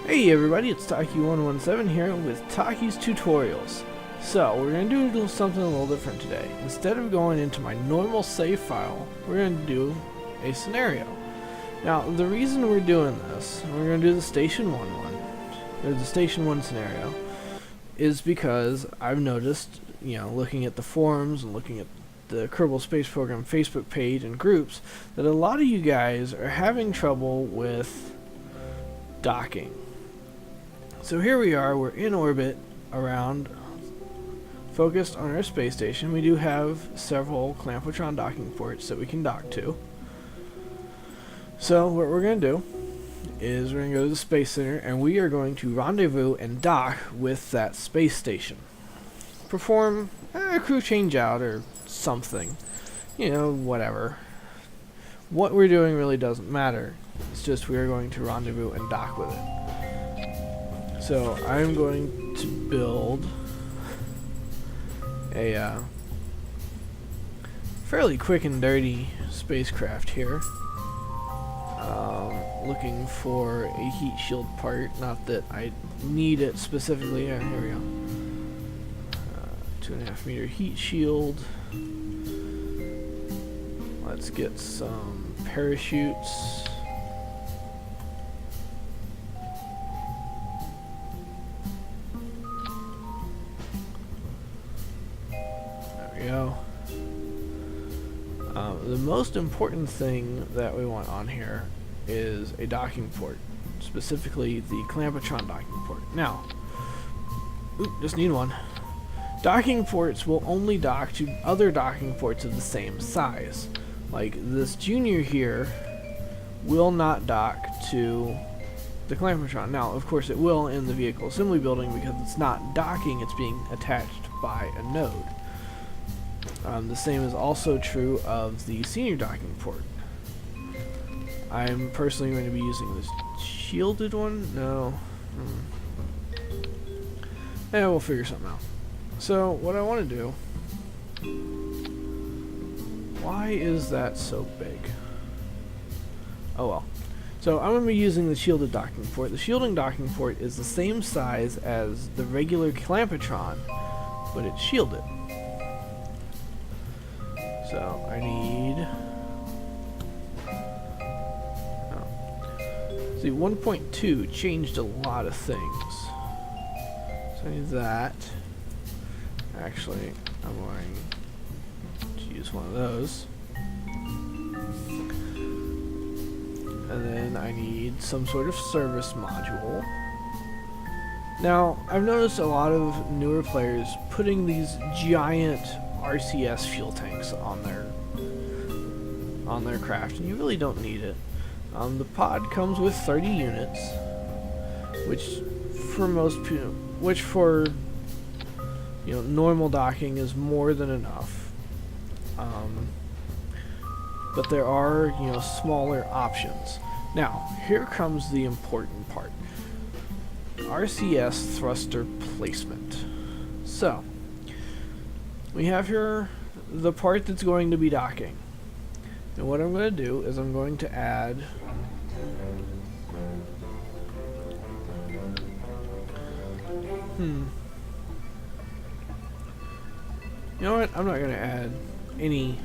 Hey everybody, it's Taki117 here with Taki's Tutorials. So, we're going to do something a little different today. Instead of going into my normal save file, we're going to do a scenario. Now, the reason we're doing this, we're going to do the Station 1 one, or the Station 1 scenario, is because I've noticed, looking at the forums and looking at the Kerbal Space Program Facebook page and groups, that a lot of you guys are having trouble with docking. So here we are, we're in orbit around, focused on our space station. We do have several Clampotron docking ports that we can dock to. So what we're going to do is we're going to go to the Space Center and we are going to rendezvous and dock with that space station. Perform a crew change out or something. Whatever. What we're doing really doesn't matter. It's just we are going to rendezvous and dock with it. So I'm going to build a fairly quick and dirty spacecraft here. Looking for a heat shield part, not that I need it specifically. Here we go. 2.5 meter heat shield. Let's get some parachutes. Go. The most important thing that we want on here is a docking port, specifically the Clampotron docking port. Now, just need one. Docking ports will only dock to other docking ports of the same size. Like this Junior here will not dock to the Clampotron. Now, of course, it will in the vehicle assembly building because it's not docking, it's being attached by a node. The same is also true of the senior docking port. I'm personally going to be using this shielded one. No. Yeah, we'll figure something out. So, what I want to do... Why is that so big? Oh well. So, I'm going to be using the shielded docking port. The shielding docking port is the same size as the regular Clampotron, but it's shielded. So I need... See, 1.2 changed a lot of things. So I need that. Actually, I'm going to use one of those. And then I need some sort of service module. Now, I've noticed a lot of newer players putting these giant RCS fuel tanks on their craft, and you really don't need it. The pod comes with 30 units, which for normal docking is more than enough. But there are smaller options. Now, here comes the important part: RCS thruster placement. So we have here the part that's going to be docking. And what I'm going to do is I'm going to add you know what? I'm not going to add any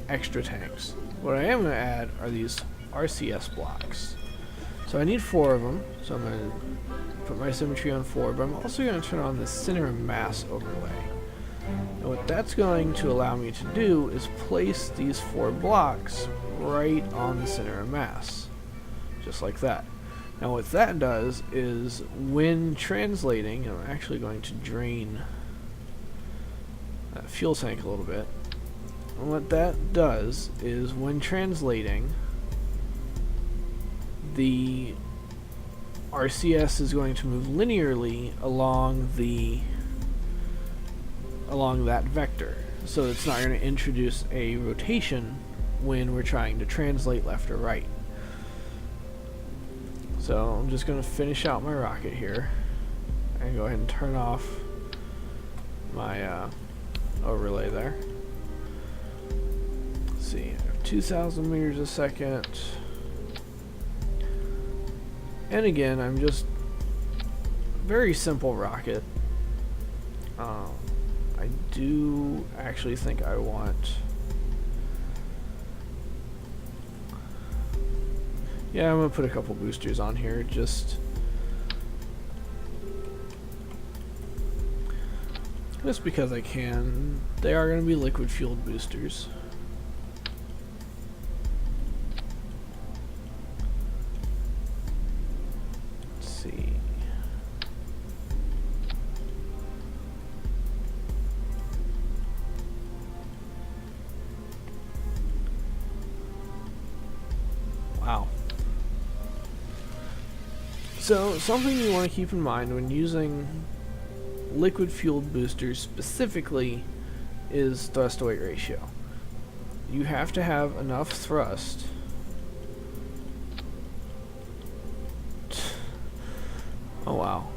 extra tanks. What I am going to add are these RCS blocks. So I need 4 of them. So I'm going to put my symmetry on 4, but I'm also going to turn on the center of mass overlay. And what that's going to allow me to do is place these 4 blocks right on the center of mass. Just like that. Now what that does is, when translating, I'm actually going to drain that fuel tank a little bit. And what that does is, when translating, the RCS is going to move linearly along that vector, so it's not going to introduce a rotation when we're trying to translate left or right. So I'm just going to finish out my rocket here and go ahead and turn off my overlay there. Let's see, 2,000 meters a second. And again, I'm just very simple rocket. I do actually think I want... Yeah, I'm going to put a couple boosters on here, just because I can. They are going to be liquid-fueled boosters. Let's see. Wow. So, something you want to keep in mind when using liquid-fueled boosters specifically is thrust-to-weight ratio. You have to have enough thrust oh wow.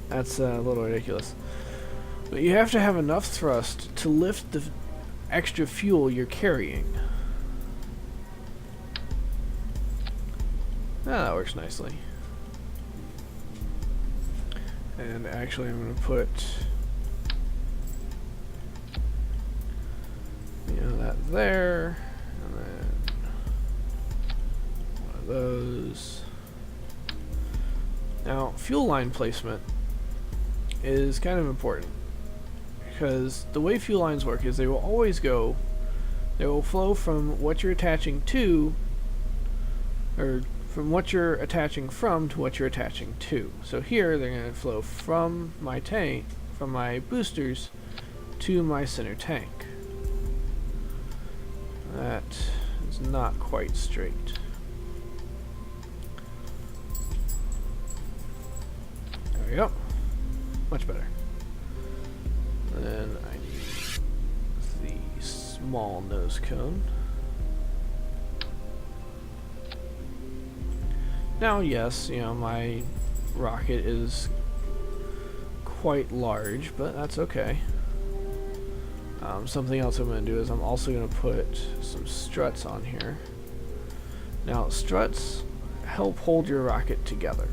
That's a little ridiculous. But you have to have enough thrust to lift the extra fuel you're carrying. Ah, that works nicely. And actually I'm going to put, that there, and then one of those. Now, fuel line placement is kind of important, because the way fuel lines work is they will always flow from what you're attaching to, or from what you're attaching from to what you're attaching to. So here they're going to flow from my tank, from my boosters, to my center tank. That is not quite straight. There we go. Much better. And then I need the small nose cone. Now, yes, my rocket is quite large, but that's okay. Something else I'm going to do is I'm also going to put some struts on here. Now, struts help hold your rocket together.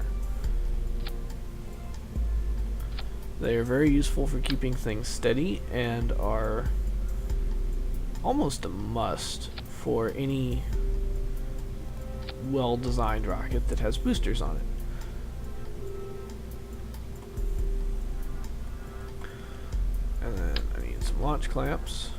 They are very useful for keeping things steady and are almost a must for any well-designed rocket that has boosters on it. And then I need some launch clamps.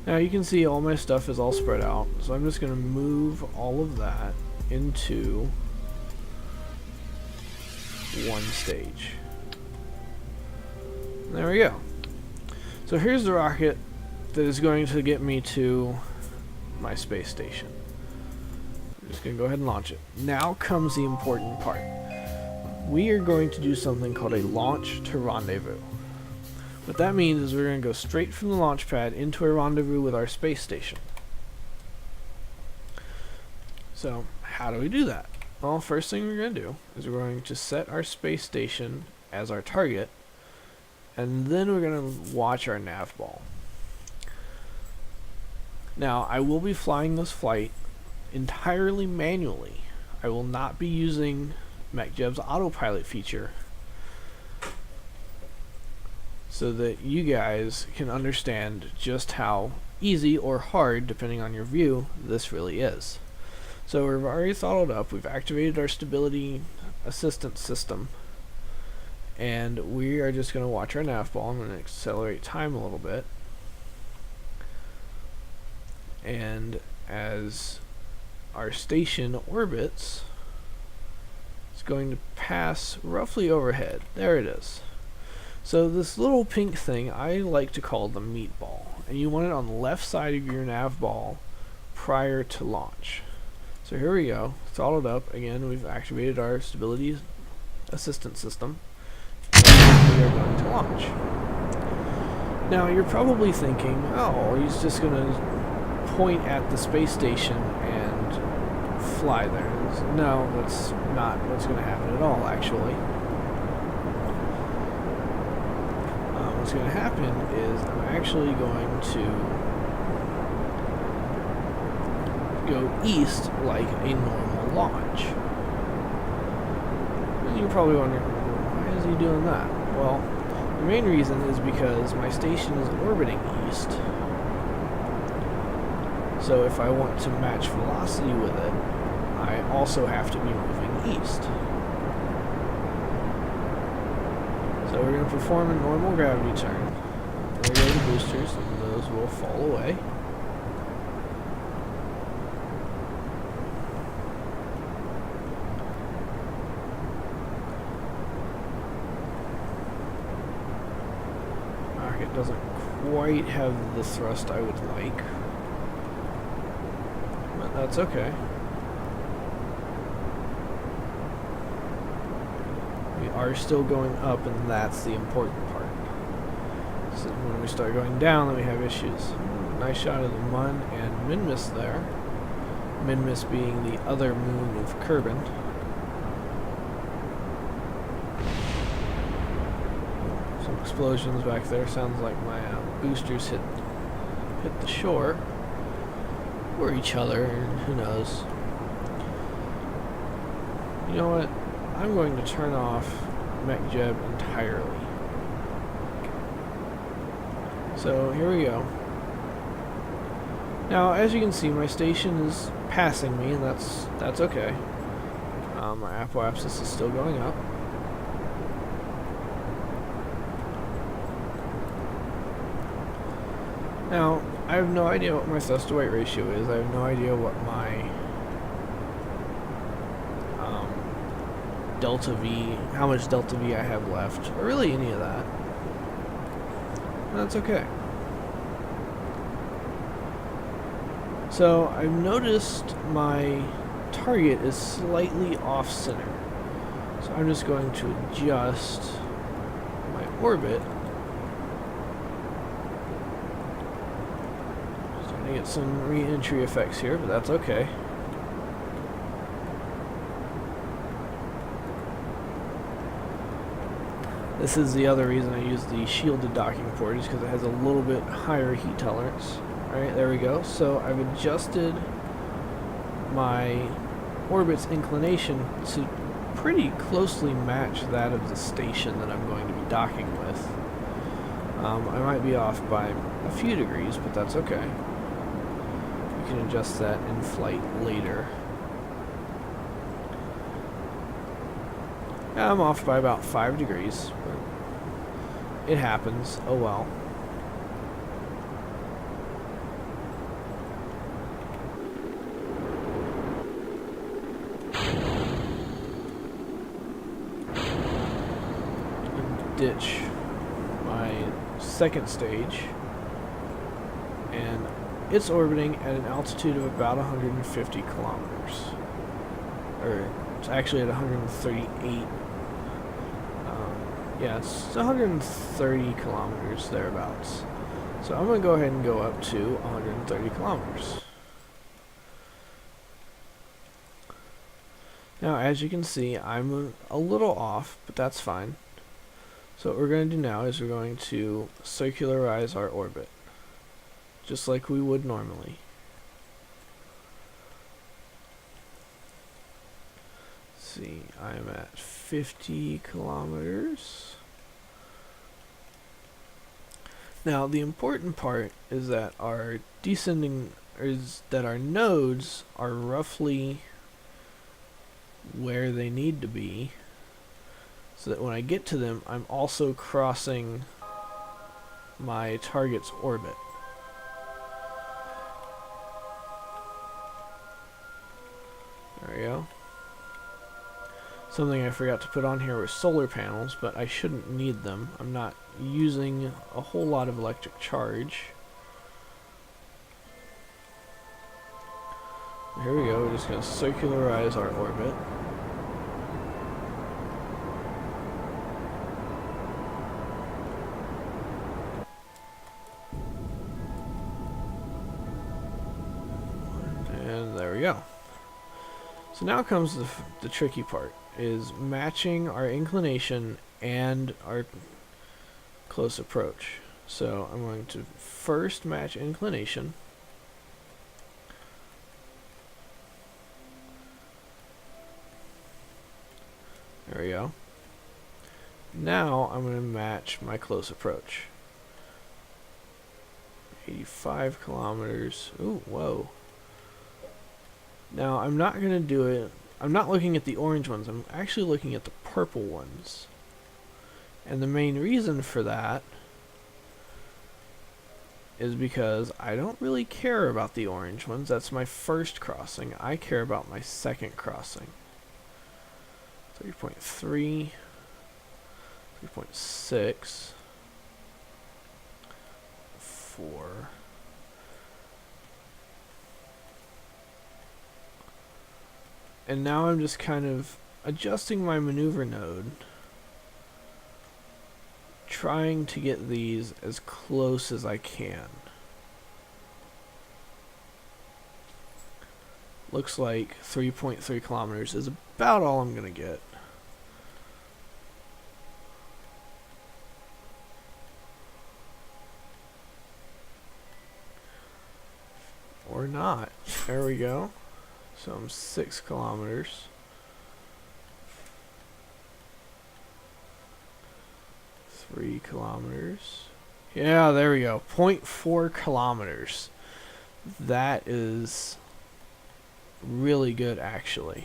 Now you can see all my stuff is all spread out, so I'm just going to move all of that into one stage. There we go. So here's the rocket that is going to get me to my space station. I'm just going to go ahead and launch it. Now comes the important part. We are going to do something called a launch to rendezvous. What that means is we're going to go straight from the launch pad into a rendezvous with our space station. So how do we do that? Well, first thing we're going to do is we're going to set our space station as our target, and then we're going to watch our nav ball. Now, I will be flying this flight entirely manually. I will not be using MechJeb's autopilot feature, so that you guys can understand just how easy or hard, depending on your view, this really is. So we've already throttled up, we've activated our stability assistance system, and we are just going to watch our nav ball. I'm going to accelerate time a little bit. And as our station orbits, it's going to pass roughly overhead. There it is. So this little pink thing I like to call the meatball, and you want it on the left side of your nav ball prior to launch. So here we go, throttled up. Again, we've activated our stability assistance system, and we are going to launch. Now you're probably thinking, oh, he's just going to point at the space station and fly there. No, that's not what's going to happen at all, actually. What's going to happen is I'm actually going to go east like a normal launch. And you're probably wondering, why is he doing that? Well, the main reason is because my station is orbiting east. So if I want to match velocity with it, I also have to be moving east. So we're going to perform a normal gravity turn. There go the boosters, and those will fall away. Rocket doesn't quite have the thrust I would like, but that's okay. We are still going up, and that's the important part. So when we start going down, then we have issues. Nice shot of the Mun and Minmus there. Minmus being the other moon of Kerbin. Some explosions back there. Sounds like my boosters hit the shore. Or each other, and who knows. You know what? I'm going to turn off MechJeb entirely. So here we go. Now, as you can see, my station is passing me, and that's okay. My apoapsis is still going up. Now, I have no idea what my thrust to weight ratio is. I have no idea what my delta V, how much delta V I have left, or really any of that. And that's okay. So I've noticed my target is slightly off center. So I'm just going to adjust my orbit. Starting to get some re-entry effects here, but that's okay. This is the other reason I use the shielded docking port, is because it has a little bit higher heat tolerance. Alright, there we go. So I've adjusted my orbit's inclination to pretty closely match that of the station that I'm going to be docking with. I might be off by a few degrees, but that's okay. We can adjust that in flight later. I'm off by about 5 degrees, but it happens. Oh well. Ditch my second stage, and it's orbiting at an altitude of about 150 kilometers. Or it's actually at 138. Yeah, it's 130 kilometers thereabouts. So I'm going to go ahead and go up to 130 kilometers. Now, as you can see, I'm a little off, but that's fine. So what we're going to do now is we're going to circularize our orbit, just like we would normally. See, I'm at 50 kilometers. Now, the important part is that our our nodes are roughly where they need to be, so that when I get to them, I'm also crossing my target's orbit. There we go. Something I forgot to put on here was solar panels, but I shouldn't need them. I'm not using a whole lot of electric charge. Here we go, we're just going to circularize our orbit. And there we go. So now comes the tricky part, is matching our inclination and our close approach. So I'm going to first match inclination. There we go. Now I'm going to match my close approach. 85 kilometers. Ooh, whoa. Now I'm not going to do it. I'm not looking at the orange ones. I'm actually looking at the purple ones. And the main reason for that is because I don't really care about the orange ones. That's my first crossing. I care about my second crossing. 3.3, 3.6, 4. And now I'm just kind of adjusting my maneuver node, trying to get these as close as I can. Looks like 3.3 kilometers is about all I'm going to get. Or not. There we go. So I'm 6 kilometers. 3 kilometers. Yeah, there we go. 0.4 kilometers. That is really good, actually.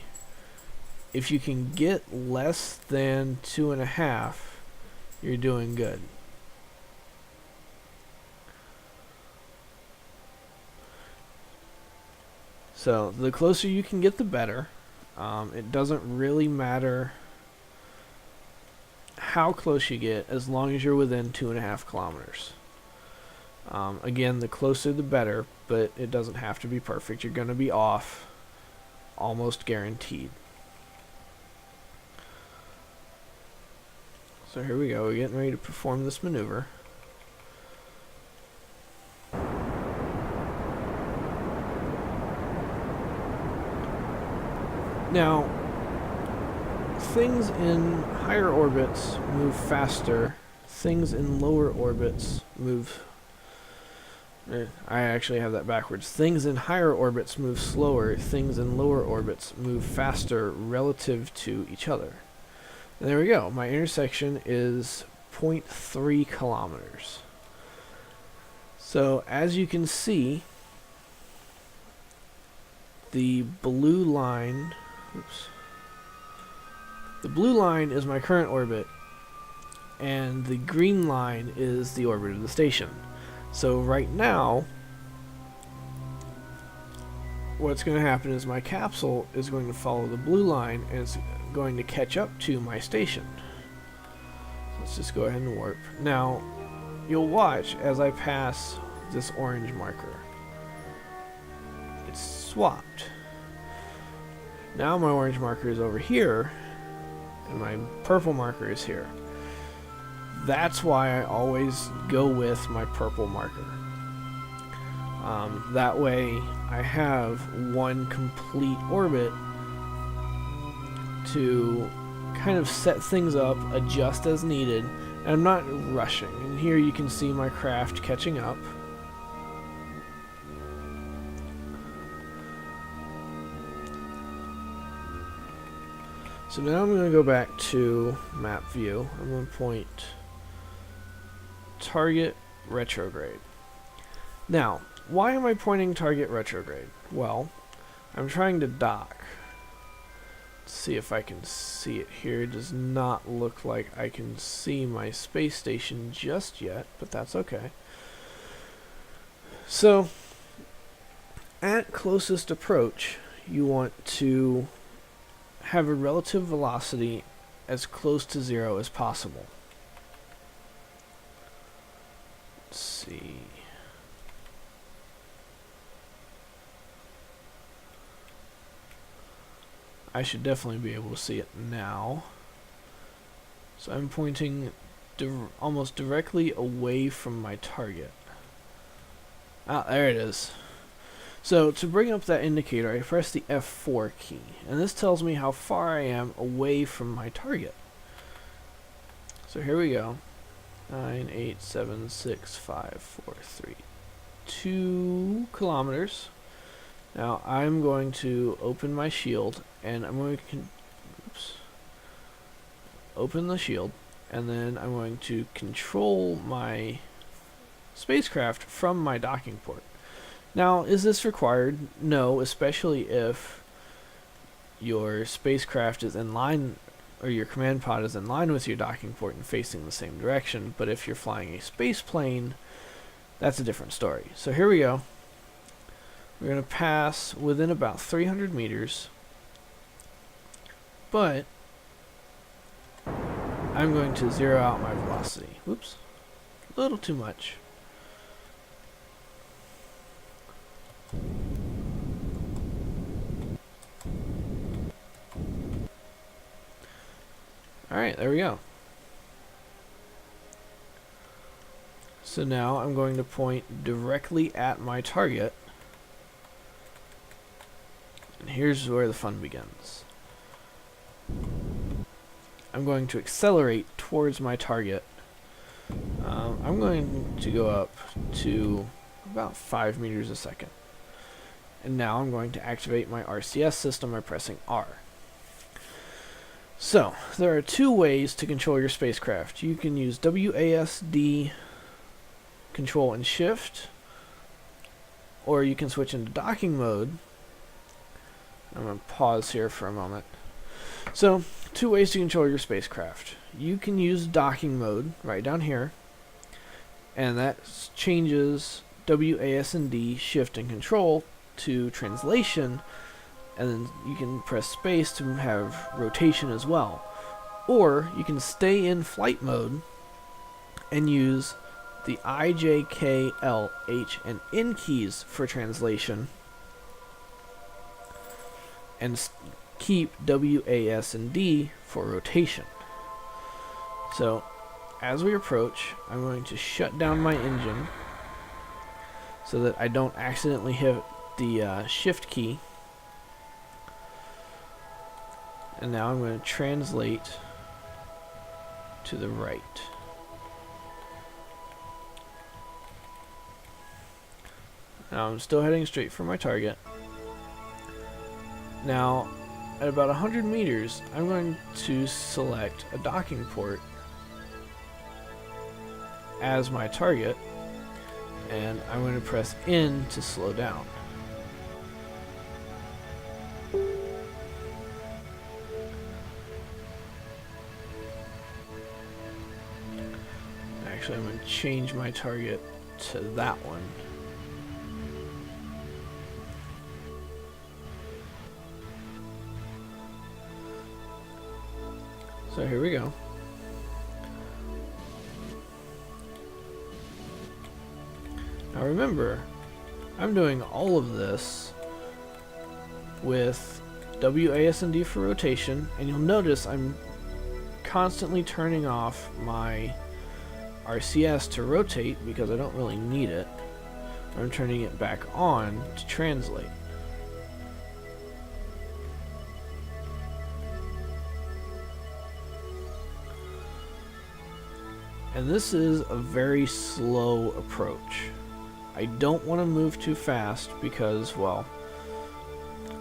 If you can get less than 2.5, you're doing good. So the closer you can get, the better. It doesn't really matter how close you get, as long as you're within 2.5 kilometers. Again, the closer the better, but it doesn't have to be perfect. You're going to be off, almost guaranteed. So here we go. We're getting ready to perform this maneuver. Now, things in higher orbits move faster. Things in lower orbits move... I actually have that backwards. Things in higher orbits move slower. Things in lower orbits move faster relative to each other. And there we go. My intersection is 0.3 kilometers. So, as you can see, the blue line... Oops. The blue line is my current orbit, and the green line is the orbit of the station. So right now, what's going to happen is my capsule is going to follow the blue line, and it's going to catch up to my station. So let's just go ahead and warp. Now, you'll watch as I pass this orange marker. It's swapped. Now my orange marker is over here, and my purple marker is here. That's why I always go with my purple marker. That way I have one complete orbit to kind of set things up, adjust as needed, and I'm not rushing. And here you can see my craft catching up. So now I'm going to go back to map view. I'm going to point target retrograde. Now, why am I pointing target retrograde? Well, I'm trying to dock. Let's see if I can see it here. It does not look like I can see my space station just yet, but that's okay. So, at closest approach, you want to have a relative velocity as close to 0 as possible. Let's see. I should definitely be able to see it now. So I'm pointing almost directly away from my target. Ah, there it is. So to bring up that indicator, I press the F4 key, and this tells me how far I am away from my target. So here we go. 9, 8, 7, 6, 5, 4, 3, 2 kilometers. Now I'm going to open my shield, and I'm going to open the shield, and then I'm going to control my spacecraft from my docking port. Now, is this required? No, especially if your spacecraft is in line, or your command pod is in line with your docking port and facing the same direction. But if you're flying a space plane, that's a different story. So here we go. We're going to pass within about 300 meters, but I'm going to zero out my velocity. Whoops, a little too much. Alright, there we go. So now I'm going to point directly at my target. And here's where the fun begins. I'm going to accelerate towards my target. I'm going to go up to about 5 meters a second. And now I'm going to activate my RCS system by pressing R. So, there are two ways to control your spacecraft. You can use WASD control and shift, or you can switch into docking mode. I'm going to pause here for a moment. So, two ways to control your spacecraft. You can use docking mode right down here, and that changes WASD shift and control to translation, and then you can press space to have rotation as well. Or you can stay in flight mode and use the I, J, K, L, H, and N keys for translation, and keep W, A, S, and D for rotation. So, as we approach, I'm going to shut down my engine so that I don't accidentally hit the shift key. And now I'm going to translate to the right. Now I'm still heading straight for my target. Now, at about 100 meters, I'm going to select a docking port as my target, and I'm going to press N to slow down. Actually, I'm going to change my target to that one. So here we go. Now remember, I'm doing all of this with WASD for rotation, and you'll notice I'm constantly turning off my RCS to rotate because I don't really need it. I'm turning it back on to translate. And this is a very slow approach. I don't want to move too fast because, well,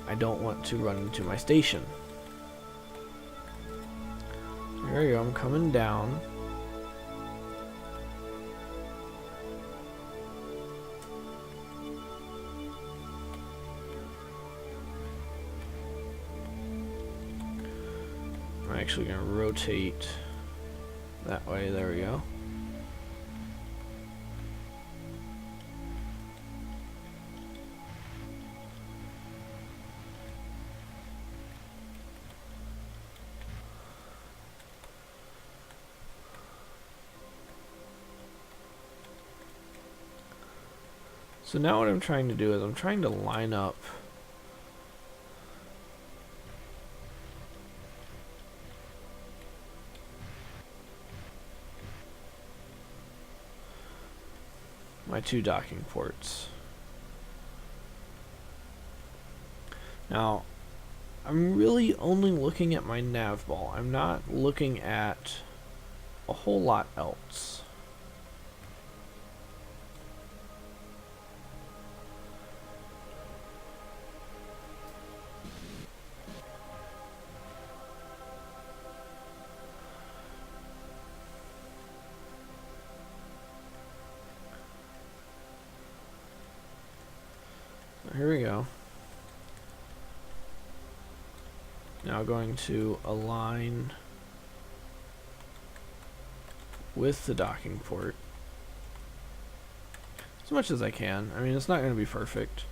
I don't want to run into my station. There we go, I'm coming down. I'm actually going to rotate that way. There we go. So now what I'm trying to do is I'm trying to line up my two docking ports. Now, I'm really only looking at my nav ball. I'm not looking at a whole lot else. Here we go. Now going to align with the docking port as much as I can. I mean, it's not going to be perfect.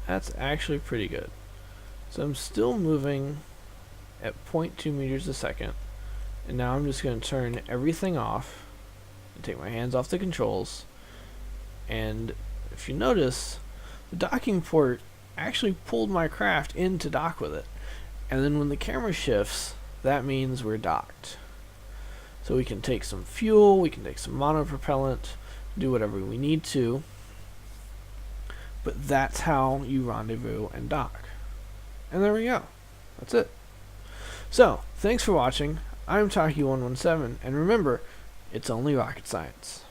That's actually pretty good. So I'm still moving at 0.2 meters a second, and now I'm just going to turn everything off and take my hands off the controls. And if you notice, the docking port actually pulled my craft in to dock with it. And then when the camera shifts, that means we're docked. So we can take some fuel, we can take some monopropellant, do whatever we need to. But that's how you rendezvous and dock. And there we go. That's it. So, thanks for watching. I'm Taki117, and remember, it's only rocket science.